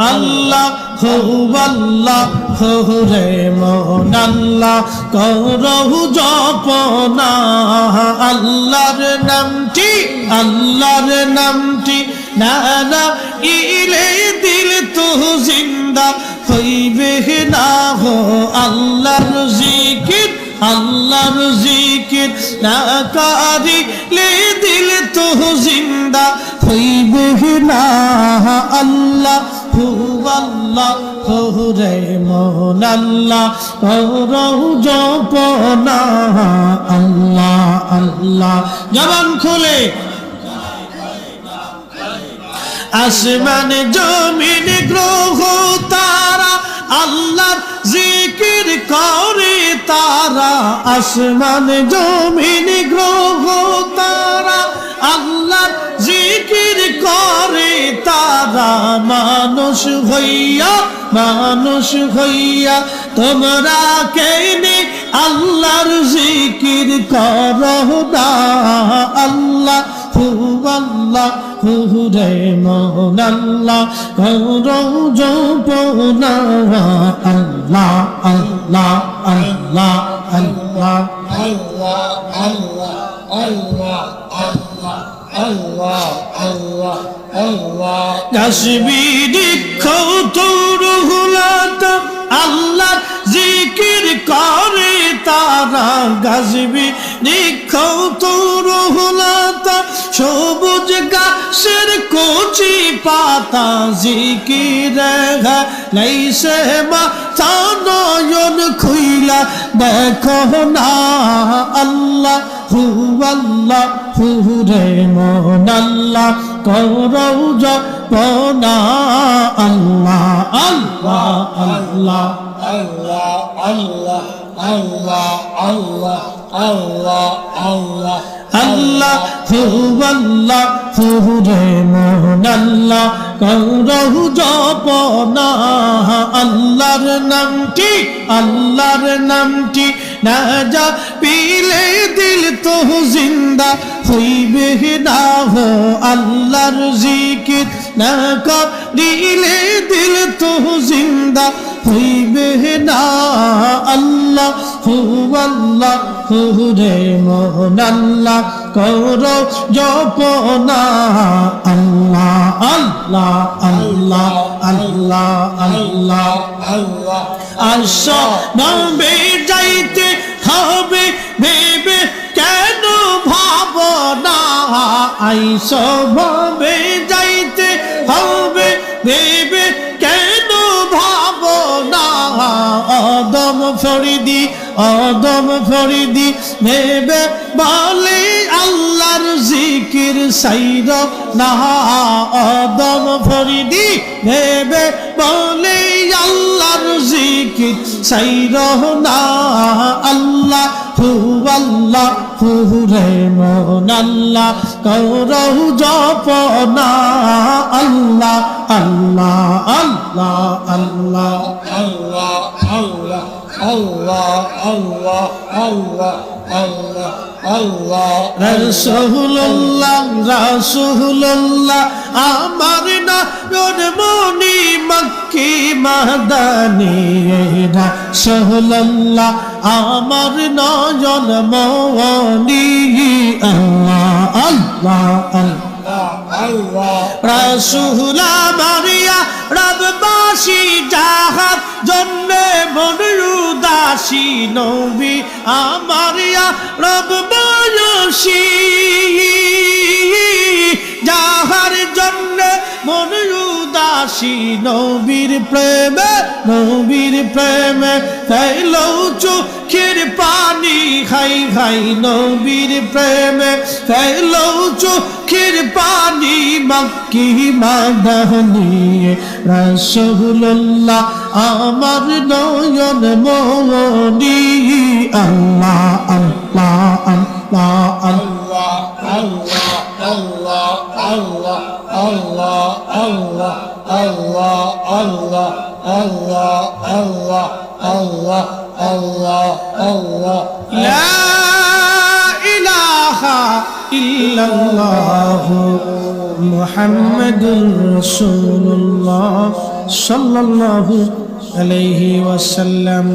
আল্লাহ আল্লাহ রে মন আল্লাহ করহু জপনা আল্লাহর নামটি না না ইলে দিল তো জিন্দা হইবে না হো আল্লাহর জিকির না কারিলে দিল তো জিন্দা হইবে না আল্লাহ রে মন আল্লাহ করহু জপনা আল্লাহ আল্লাহ জবান খুলে আসমান জমিন গ্রহ তারা আল্লাহর জিকির করে তারা আসমান জমিন গ্রহ তারা আল্লাহর জিকির করে তারা মানুষ হইয়া তোমরা কেনে আল্লাহর জিকির করো না আল্লাহ রে মন আল্লাহ করহু জপনা আল্লাহ আল্লাহ আল্লাহ আল্লাহ গাছবিরি কৌতুরহুলাত আল্লাহ জিকির করে তারা গাছবিরি কৌতুরহুলাত সবুজ গাছের কচি পাতা জিকির লাইছে মাথা নয়ন খুইলা দেখো না আল্লাহ রে মন আল্লাহ করহু জপনা আল্লাহ আল্লাহ আল্লাহ আল্লাহ রে মন আল্লাহ করহু জপনা আল্লাহর নামটি না যা পিলে দিল তো জিন্দা হইবে না হো আল্লাহর জিকির না করিলে দিল তো জিন্দা হইবে না আল্লাহ রে মন আল্লাহ করো জপনা আল্লাহ আল্লাহ আল্লাহ আল্লাহ আল্লাহ আল্লাহ আসবে যাইতে হবে ভেবে কেন ভাবনা আইসবে যাইতে হবে ভেবে কেন ভাবনা আদম ফরিদি ভেবে বলে আল্লাহর জিকির সাইর না আদম ফরিদি ভেবে বলে আল্লাহর জিকির সাইর না আল্লাহ রে মন আল্লাহ করহু জপনা আল্লাহ আল্লাহ আল্লাহ আল্লাহ আল্লাহ আল্লাহ আল্লাহ আল্লাহ আল্লাহ আল্লাহ আল্লাহ রাসূলুল্লাহ আমার নয়ন মনি মক্কি মাদানী রাসূলুল্লাহ আমার নয়ন মনি আল্লাহ আল্লাহ আল্লাহ রাসূল মারিয়া রববাসী জাহাত জন্মে মন উদাসী নবী আমার রববাসী যাহার জন্মে মন উদাসী নবীর প্রেমে ফেলো চোখের পানি খাই নবীর প্রেমে ফেলো চোখের পানি মক্কি মাদানী রাসূলুল্লাহ আমার নয়ন মনি আল্লাহ আল্লাহ আল্লাহ আল্লাহ আল্লাহ আল্লাহ আল্লাহ আল্লাহ আল্লাহ আল্লাহ আল্লাহ আল্লাহ আল্লাহ আল্লাহ আল্লাহ আল্লাহ লা ইলাহা ইল্লাল্লাহ মুহাম্মাদুর রাসূলুল্লাহ সাল্লাল্লাহু আলাইহি ওয়াসাল্লাম।